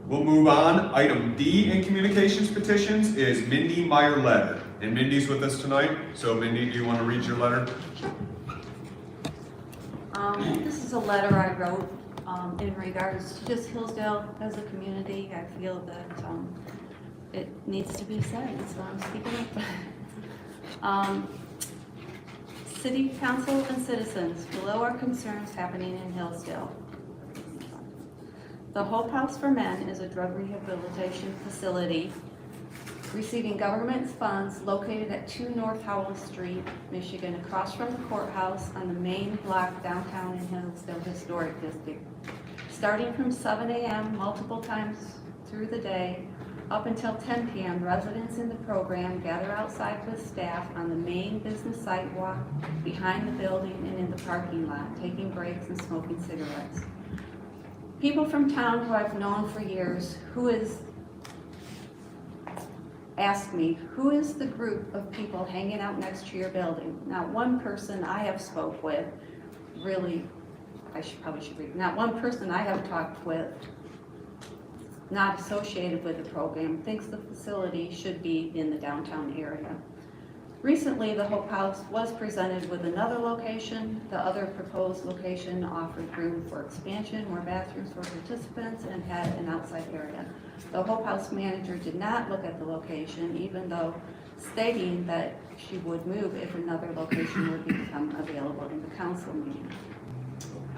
We'll move on. Item D in communications petitions is Mindy Meyer letter. And Mindy's with us tonight. So Mindy, do you want to read your letter? This is a letter I wrote in regards to just Hillsdale as a community. I feel that it needs to be said, so I'm speaking up. City Council and citizens, below are concerns happening in Hillsdale. The Hope House for Men is a drug rehabilitation facility receiving government funds located at 2 North Howell Street, Michigan, across from the courthouse on the main block downtown in Hillsdale Historic District. Starting from 7 a.m. multiple times through the day, up until 10 p.m., residents in the program gather outside with staff on the main business sidewalk, behind the building, and in the parking lot, taking breaks and smoking cigarettes. People from town who I've known for years, ask me, who is the group of people hanging out next to your building? Not one person I have spoke with, really, probably should read, not one person I have talked with, not associated with the program, thinks the facility should be in the downtown area. Recently, the Hope House was presented with another location. The other proposed location offered room for expansion, more bathrooms for participants, and had an outside area. The Hope House manager did not look at the location, even though stating that she would move if another location would become available in the council meeting.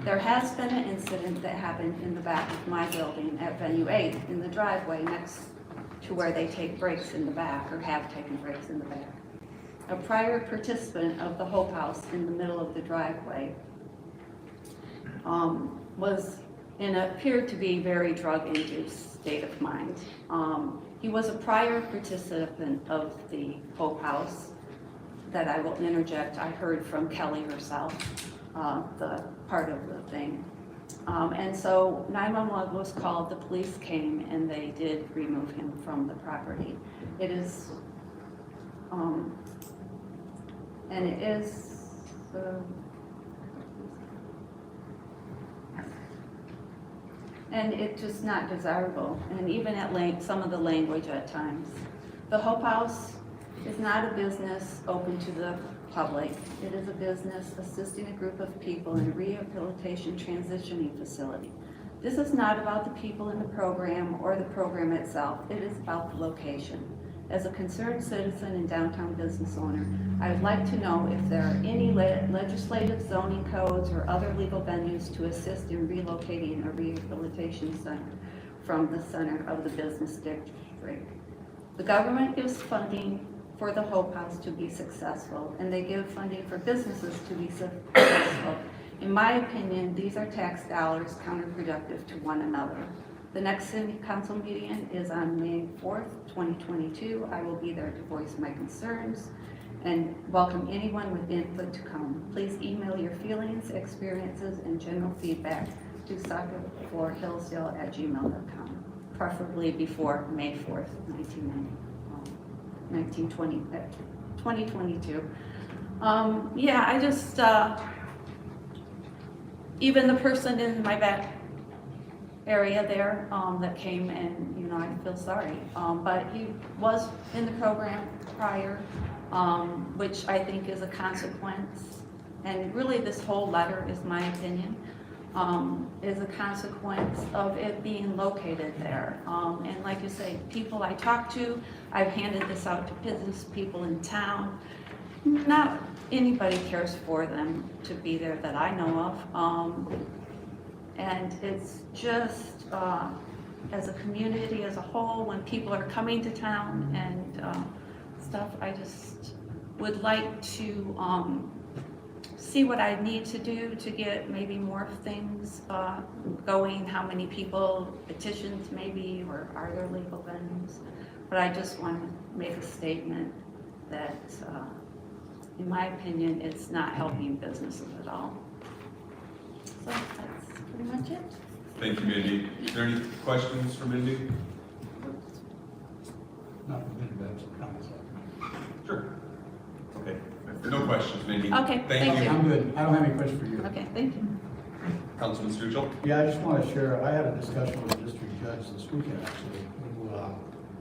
There has been an incident that happened in the back of my building at Venue 8 in the driveway next to where they take breaks in the back, or have taken breaks in the back. A prior participant of the Hope House in the middle of the driveway appeared to be very drug-induced state of mind. He was a prior participant of the Hope House that I will interject. I heard from Kelly herself, the part of the thing. And so 911 was called, the police came, and they did remove him from the property. And it's just not desirable, and even at some of the language at times. The Hope House is not a business open to the public. It is a business assisting a group of people in a rehabilitation transitioning facility. This is not about the people in the program or the program itself. It is about the location. As a concerned citizen and downtown business owner, I would like to know if there are any legislative zoning codes or other legal venues to assist in relocating a rehabilitation center from the center of the business district. The government gives funding for the Hope House to be successful, and they give funding for businesses to be successful. In my opinion, these are tax dollars counterproductive to one another. The next City Council meeting is on May 4th, 2022. I will be there to voice my concerns and welcome anyone with input to come. Please email your feelings, experiences, and general feedback to soccerforhillsdale@gmail.com, preferably before May 4th, 2022. Yeah, I just, even the person in my back area there that came, and I feel sorry, but he was in the program prior, which I think is a consequence, and really this whole letter, is my opinion, is a consequence of it being located there. And like you say, people I talk to, I've handed this out to business people in town. Not anybody cares for them to be there that I know of. And it's just, as a community as a whole, when people are coming to town and stuff, I just would like to see what I need to do to get maybe more things going, how many people, petitions maybe, or are there legal venues? But I just want to make a statement that, in my opinion, it's not helping businesses at all. So that's pretty much it. Thank you, Mindy. Is there any questions for Mindy? Not for me, that's comments. Sure. Okay. No questions, Mindy. Okay, thank you. I'm good. I don't have any questions for you. Okay, thank you. Councilman Stuchel? Yeah, I just want to share, I had a discussion with the district judge this weekend, actually, who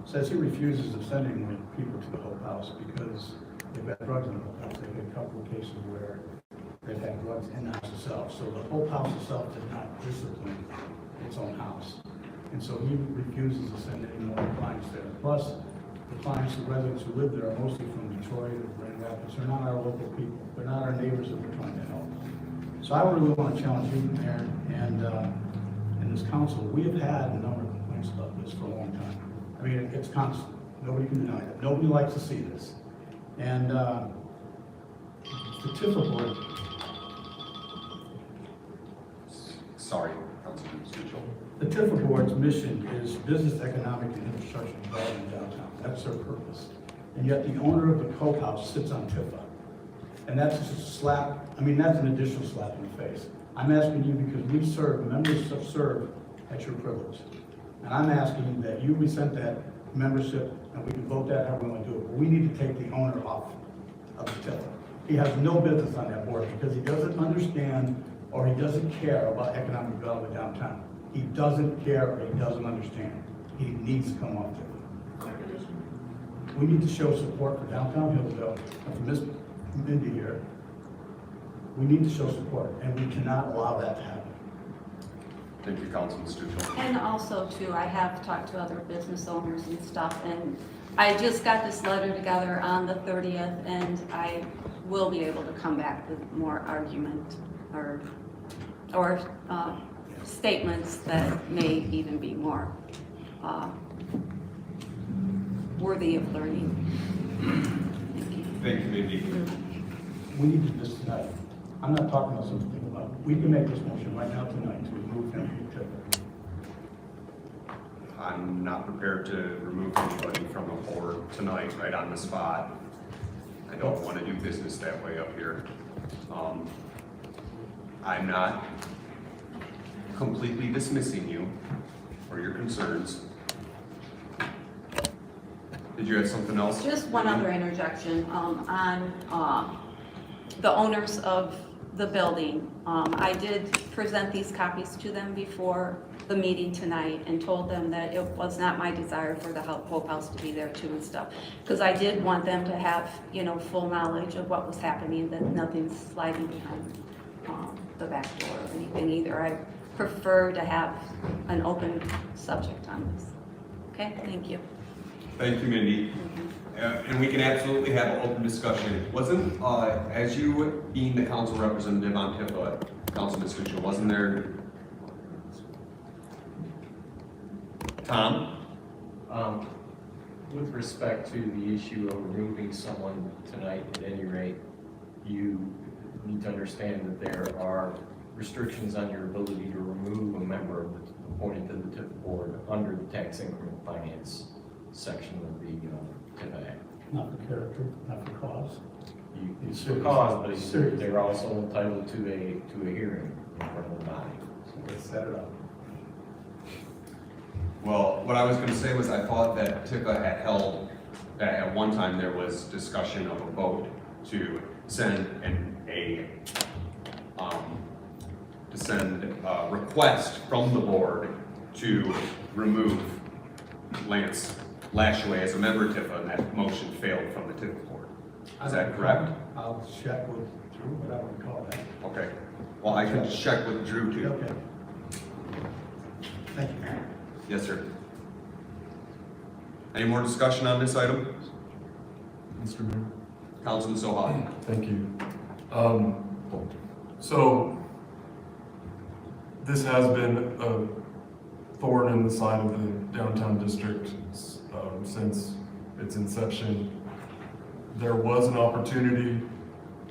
says he refuses of sending people to the Hope House because they've got drugs in the Hope House. They've had a couple of cases where they've had drugs in the house itself. So the Hope House itself did not discipline its own house. And so he refuses to send any more clients there. Plus, the clients, the residents who live there are mostly from Detroit or Grand Rapids. They're not our local people. They're not our neighbors that we're trying to help. So I really want to challenge you, Mayor, and this council. We have had a number of complaints about this for a long time. I mean, it's constant. Nobody can deny that. Nobody likes to see this. And the TIFA board. Sorry, Councilman Stuchel. The TIFA board's mission is business, economic, and infrastructure development downtown. That's their purpose. And yet the owner of the Coke House sits on TIFA. And that's just a slap, I mean, that's an additional slap in the face. I'm asking you because we serve, members have served at your privilege. And I'm asking that you rescind that membership and we can vote that however we want to do it. But we need to take the owner off of the TIFA. He has no business on that board because he doesn't understand or he doesn't care about economic development downtown. He doesn't care or he doesn't understand. He needs to come off TIFA. We need to show support for downtown Hillsdale and for Ms. Mindy here. We need to show support and we cannot allow that to happen. Thank you, Councilman Stuchel. And also too, I have talked to other business owners and stuff, and I just got this letter together on the 30th, and I will be able to come back with more argument or statements that may even be more worthy of learning. Thank you. Thank you, Mindy. We need to do this tonight. I'm not talking about something about, we can make this motion right now tonight to remove him from TIFA. I'm not prepared to remove anybody from the board tonight, right on the spot. I don't want to do business that way up here. I'm not completely dismissing you or your concerns. Did you have something else? Just one other interjection on the owners of the building. I did present these copies to them before the meeting tonight and told them that it was not my desire for the Hope House to be there too and stuff. Because I did want them to have, full knowledge of what was happening, that nothing's sliding behind the back door or anything either. I prefer to have an open subject on this. Okay, thank you. Thank you, Mindy. And we can absolutely have an open discussion. Wasn't, as you being the council representative on TIFA, Councilman Stuchel, wasn't there? Tom? With respect to the issue of removing someone tonight, at any rate, you need to understand that there are restrictions on your ability to remove a member appointed to the TIFA board under the tax increment finance section of the TIFA Act. Not for character, not for cause. It's for cause, but they're also entitled to a hearing in front of the body. So let's set it up. Well, what I was going to say was I thought that TIFA had held that at one time there was discussion of a vote to send a request from the board to remove Lance Lashaway as a member of TIFA, and that motion failed from the TIFA board. Is that correct? I'll check with Drew, what I would call that. Okay. Well, I can check with Drew too. Okay. Thank you. Yes, sir. Any more discussion on this item? Mr. Mayor? Councilman Soha. Thank you. So this has been a thorn in the side of the downtown district since its inception. There was an opportunity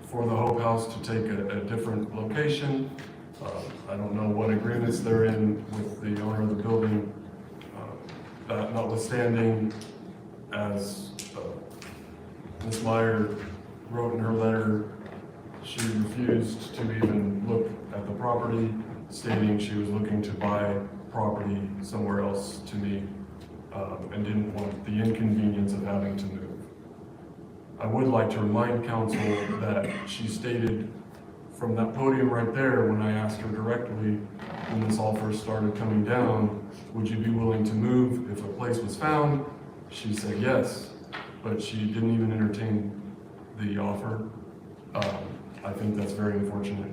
for the Hope House to take a different location. I don't know what agreements they're in with the owner of the building. That notwithstanding, as Ms. Meyer wrote in her letter, she refused to even look at the property, stating she was looking to buy property somewhere else to me, and didn't want the inconvenience of having to move. I would like to remind council that she stated from that podium right there, when I asked her directly, when this all first started coming down, would you be willing to move if a place was found? She said yes, but she didn't even entertain the offer. I think that's very unfortunate.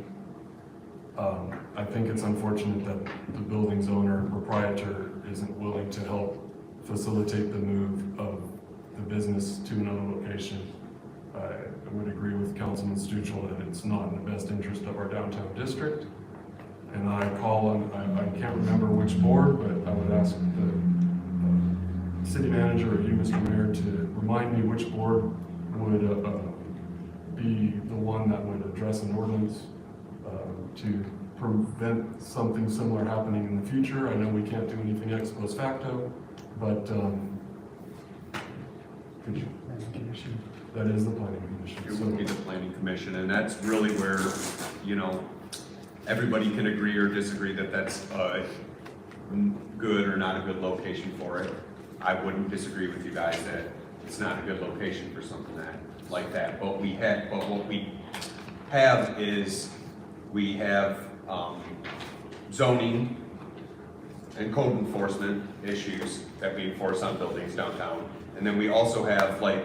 I think it's unfortunate that the building's owner, proprietor, isn't willing to help facilitate the move of the business to another location. I would agree with Councilman Stuchel that it's not in the best interest of our downtown district. And I call on, I can't remember which board, but I would ask the city manager or you, Mr. Mayor, to remind me which board would be the one that would address an ordinance to prevent something similar happening in the future. I know we can't do anything ex post facto, but could you? That is the planning commission. It would be the planning commission, and that's really where, you know, everybody can agree or disagree that that's a good or not a good location for it. I wouldn't disagree with you guys that it's not a good location for something like that. But what we have is we have zoning and code enforcement issues that we enforce on buildings downtown. And then we also have like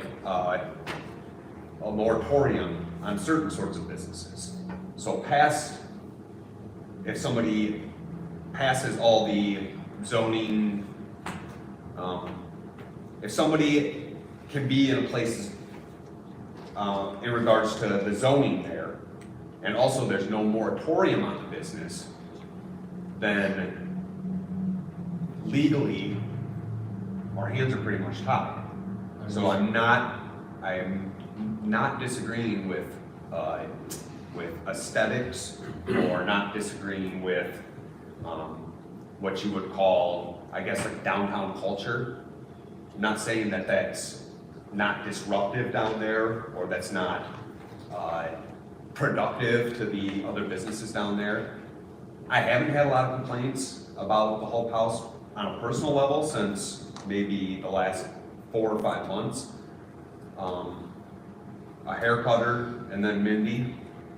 a moratorium on certain sorts of businesses. So if somebody passes all the zoning, if somebody can be in a place in regards to the zoning there, and also there's no moratorium on the business, then legally, our hands are pretty much tied. So I'm not disagreeing with aesthetics, or not disagreeing with what you would call, I guess, like downtown culture. I'm not saying that that's not disruptive down there, or that's not productive to the other businesses down there. I haven't had a lot of complaints about the Hope House on a personal level since maybe the last 4 or 5 months. A hair cutter and then Mindy,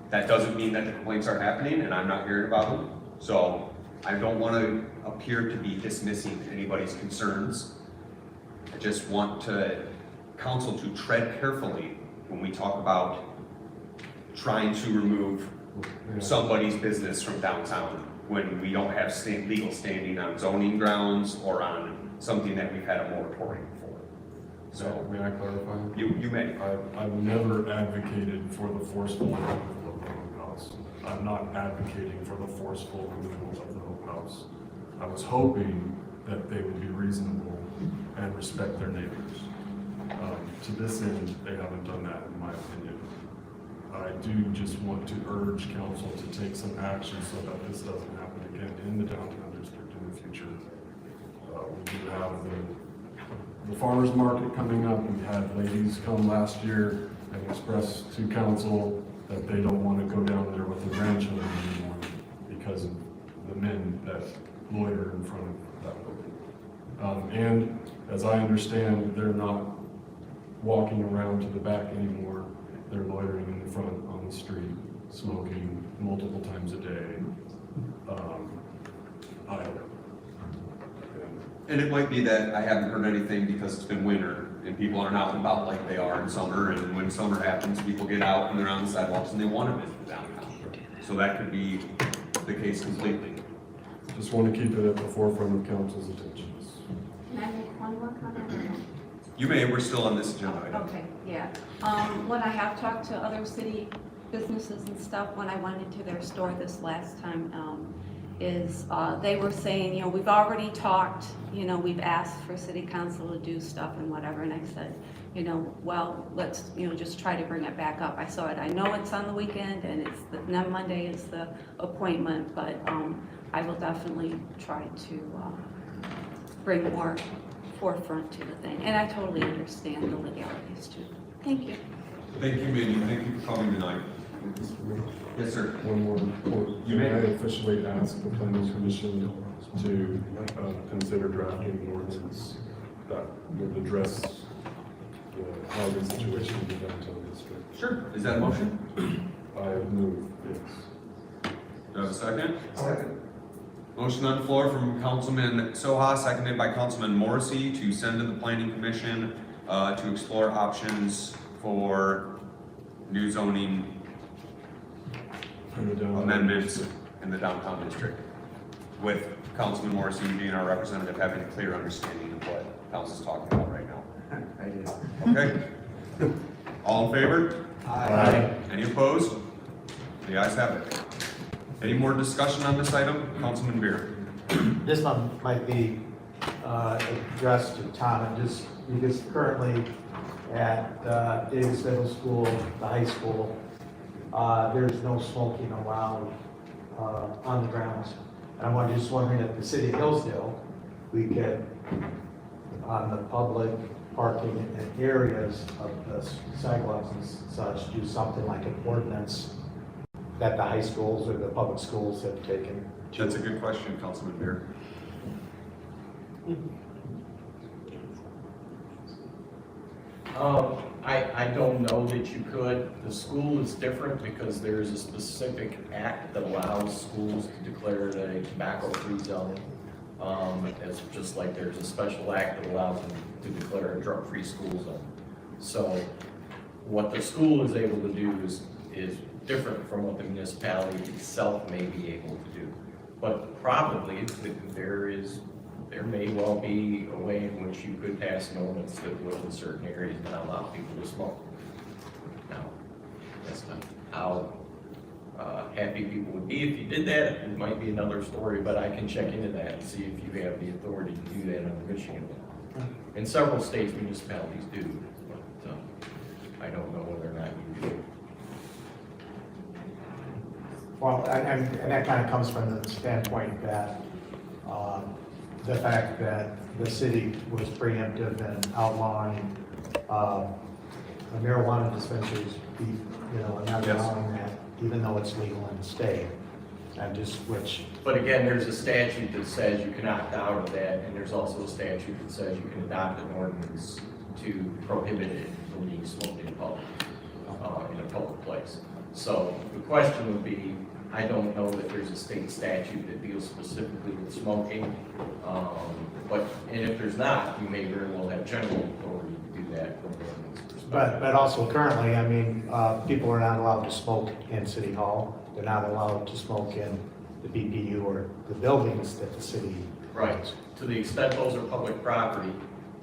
that doesn't mean that the complaints are happening and I'm not hearing about them. So I don't want to appear to be dismissing anybody's concerns. I just want council to tread carefully when we talk about trying to remove somebody's business from downtown when we don't have legal standing on zoning grounds or on something that we've had a moratorium for. So, may I clarify? You may. I've never advocated for the forceful removal of the Hope House. I'm not advocating for the forceful removal of the Hope House. I was hoping that they would be reasonable and respect their neighbors. To this end, they haven't done that, in my opinion. I do just want to urge council to take some action so that this doesn't happen again in the downtown district in the future. We do have the farmer's market coming up. We had ladies come last year and express to council that they don't want to go down there with their grandchildren anymore because of the men that loiter in front of that building. And as I understand, they're not walking around to the back anymore. They're loitering in the front on the street, smoking multiple times a day. And it might be that I haven't heard anything because it's been winter and people aren't out and about like they are in summer. And when summer happens, people get out and they're on the sidewalks and they want to visit downtown. So that could be the case completely. Just want to keep it at the forefront of council's attentions. Can I make one more comment? You may, we're still on this agenda item. Okay, yeah. When I have talked to other city businesses and stuff, when I went into their store this last time, they were saying, you know, we've already talked, you know, we've asked for city council to do stuff and whatever, and I said, you know, well, let's, you know, just try to bring it back up. I saw it, I know it's on the weekend, and then Monday is the appointment, but I will definitely try to bring more forefront to the thing, and I totally understand the legalities too. Thank you. Thank you, Mindy. Thank you for coming tonight. Yes, sir. One more report. You may. I officially ask the planning commission to consider drafting an ordinance that would address the housing situation in the downtown district. Sure. Is that a motion? I move, yes. Do I have a second? Second. Motion on the floor from Councilman Soha, seconded by Councilman Morrissey, to send to the planning commission to explore options for new zoning In the downtown amendments district. in the downtown district, with Councilman Morrissey being our representative, having a clear understanding of what council's talking about right now. I did. Okay? All in favor? Aye. Any opposed? The ayes have it. Any more discussion on this item? Councilman Beer. This one might be addressed to Tom, and just because currently at Davis Middle School, the high school, there's no smoking allowed on the grounds. And I'm just wondering if the city of Hillsdale, we could, on the public parking and areas of the sidewalks and such, do something like an ordinance that the high schools or the public schools have taken. That's a good question, Councilman Beer. I don't know that you could. The school is different because there's a specific act that allows schools to declare it a tobacco-free zone. It's just like there's a special act that allows them to declare a drug-free school zone. So what the school is able to do is different from what the municipality itself may be able to do. But probably there may well be a way in which you could pass an ordinance that would in certain areas not allow people to smoke. Now, that's not how happy people would be if you did that. It might be another story, but I can check into that and see if you have the authority to do that under Michigan law. In several states, municipalities do, but I don't know whether or not you do. Well, and that kind of comes from the standpoint that the fact that the city was preemptive in outlawing marijuana dispensaries, and not Yes. allowing that, even though it's legal in the state. And just which, But again, there's a statute that says you can opt out of that, and there's also a statute that says you can adopt an ordinance to prohibit it from being smoked in public, in a public place. So the question would be, I don't know that there's a state statute that deals specifically with smoking, and if there's not, you may very well have general authority to do that from the ordinance perspective. but also currently, I mean, people are not allowed to smoke in City Hall. They're not allowed to smoke in the BPU or the buildings that the city. Right, to the extent those are public property,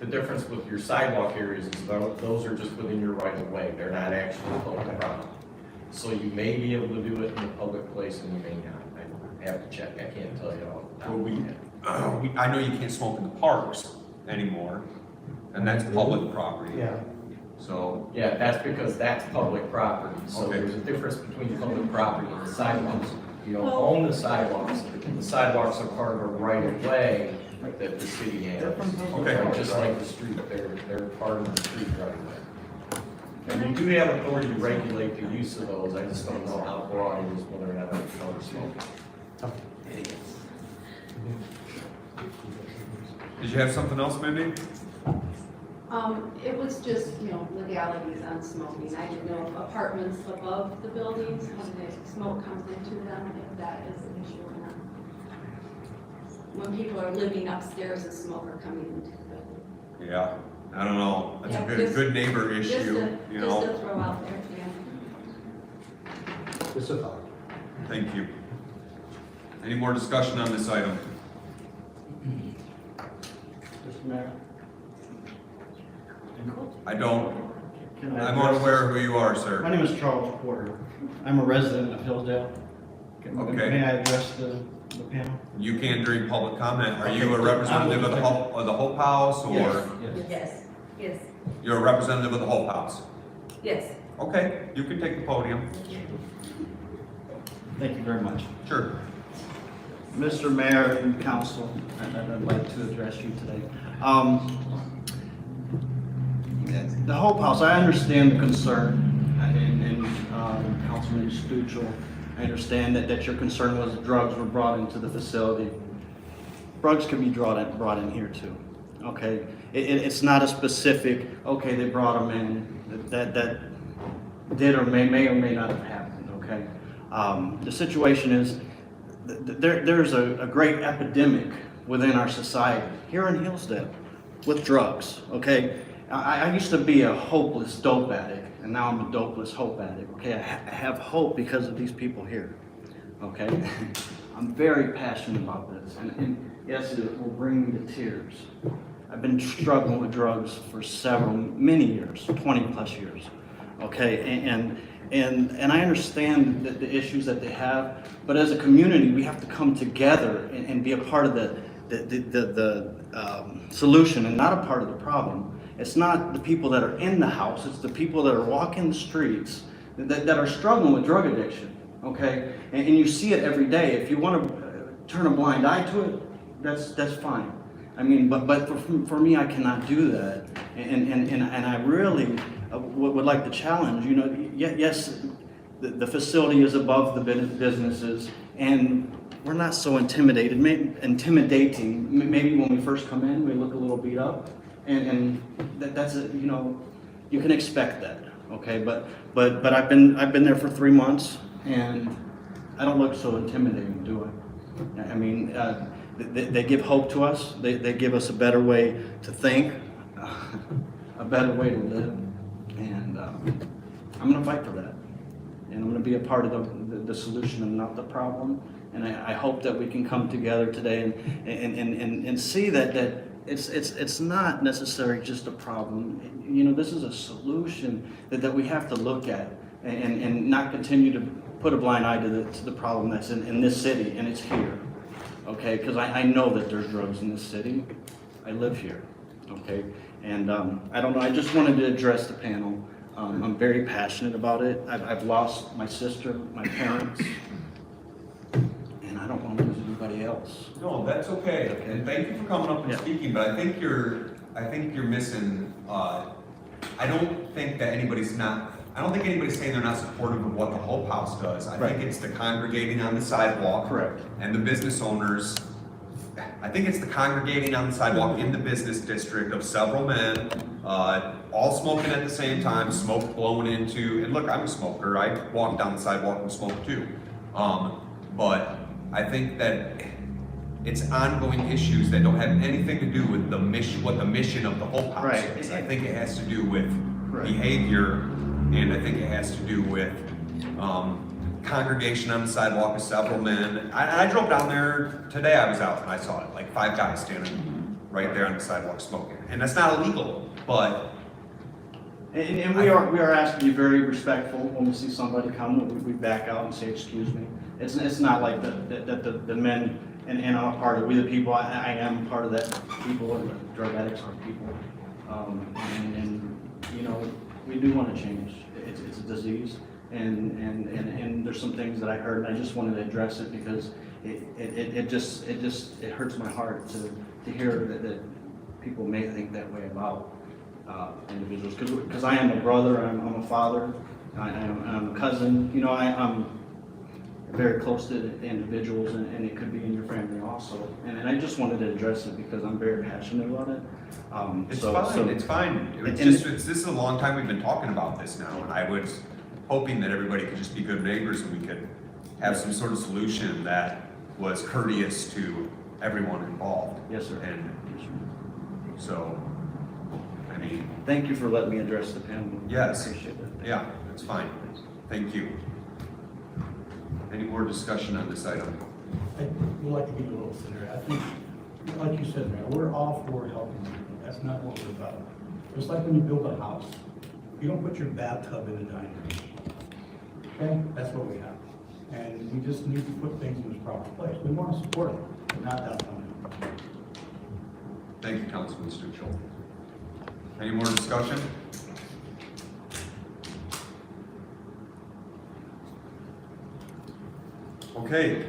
the difference with your sidewalk areas is those are just within your right of way, they're not actually public property. So you may be able to do it in a public place and you may not, I have to check, I can't tell you all. I know you can't smoke in the parks anymore, and that's public property. Yeah. So, Yeah, that's because that's public property, so Okay. there's a difference between public property and the sidewalks. You don't own the sidewalks are part of a right of way that the city has. Okay. Just like the street, they're part of the street right of way. And you do have authority to regulate the use of those, I just don't know how broad it is, whether or not it's covered smoking. did you have something else, Mindy? It was just, legalities on smoking. I didn't know if apartments above the buildings, when the smoke comes into them, if that is an issue or not. When people are living upstairs, a smoker coming into the building. Yeah, I don't know. That's Yeah, a just- good neighbor Just issue, to, you just know? to throw out there, Just a thought. Thank you. Any more discussion on this item? Mr. Mayor? I don't, Can I I'm address unaware who you are, this? sir. My name is Charles Porter. I'm a resident of Hillsdale. Okay. May I address the panel? You can during public comment. Are you a Okay. representative of the Hope House, or Yes. Yes, yes, you're a representative of the Hope House? yes. Okay, you can take the podium. Thank you very much. Sure. Mr. Mayor and Council, I'd like to address you today. The Hope House, I understand the concern, and Councilman Stuchel, I understand that your concern was drugs were brought into the facility. Drugs can be brought in here too, okay? It's not a specific, okay, they brought them in, that did or may or may not have happened, okay? okay? The situation is, there's a great epidemic within our society, here in Hillsdale, with drugs, okay? I used to be a hopeless dope addict, and now I'm a dopeless hope addict, okay? I have hope because of these people here, okay? I'm very passionate about this, and yes, it will bring me to tears. I've been struggling with drugs for many years, 20 plus years, okay? And I understand the issues that they have, but as a community, we have to come together and be a part of the solution and not a part of the problem. It's not the people that are in the house, it's the people that are walking the streets that are struggling with drug addiction, okay? And you see it every day. If you want to turn a blind eye to it, that's fine. I mean, but for me, I cannot do that. And I really would like to challenge, you know, yes, the facility is above the businesses, and we're not so intimidating. Maybe when we first come in, we look a little beat up, and that's a, you know, you can expect that, okay? But I've been there for 3 months, and I don't look so intimidating, do I? I mean, they give hope to us. They give us a better way to think, a better way to live, and I'm going to fight for that. And I'm going to be a part of the solution and not the problem. And I hope that we can come together today and see that it's not necessarily just a problem. You know, this is a solution that we have to look at and not continue to put a blind eye to the problem that's in this city, and it's here. Okay, because I know that there's drugs in this city. I live here, okay? And I don't know, I just wanted to address the panel. I'm very passionate about it. I've lost my sister, my parents, and I don't want to lose anybody else. No, that's okay, and thank you for coming up and Yeah. speaking, but I think you're missing, I don't think anybody's saying they're not supportive of what the Hope House does. I think it's the congregating on the sidewalk. Correct. And the business owners, I think it's the congregating on the sidewalk in the business district of several men, all smoking at the same time, smoke blowing into, and look, I'm a smoker, I walk down the sidewalk and smoke too. But I think that it's ongoing issues that don't have anything to do with the mission, what the mission of the Hope House Right. is. I think it has to do with Right. behavior, and I think it has to do with congregation on the sidewalk of several men. I drove down there today, I was out and I saw it, like 5 guys standing right there on the sidewalk smoking. And that's not illegal, but And we are asked to be very respectful when we see somebody come. We back out and say, "Excuse me." It's not like the men and I'm a part of. We the people. I am part of that. People, drug addicts are people, and you know, we do want to change. It's a disease, and there's some things that I heard, and I just wanted to address it because it hurts my heart to hear that people may think that way about individuals. Because I am a brother, I'm a father, I'm a cousin. You know, I'm very close to the individuals, and it could be in your family also. And I just wanted to address it because I'm very passionate about it. it's So- fine, so- it's fine. It's and- just, this is a long time we've been talking about this now, and I was hoping that everybody could just be good neighbors and we could have some sort of solution that was courteous to everyone involved. Yes, sir. And so, I mean, Thank you for letting me address the panel. Yes. I appreciate it. yeah, that's fine. Thank you. Any more discussion on this item? I would like to get a little thinner. I think, like you said, Mayor, we're all for helping people. That's not what we're about. Just like when you build a house, you don't put your bathtub in the dining room. Okay? That's what we have. And we just need to put things in its proper place. We want to support it, but not that one. Thank you, Councilman Stuchel. Any more discussion? Okay,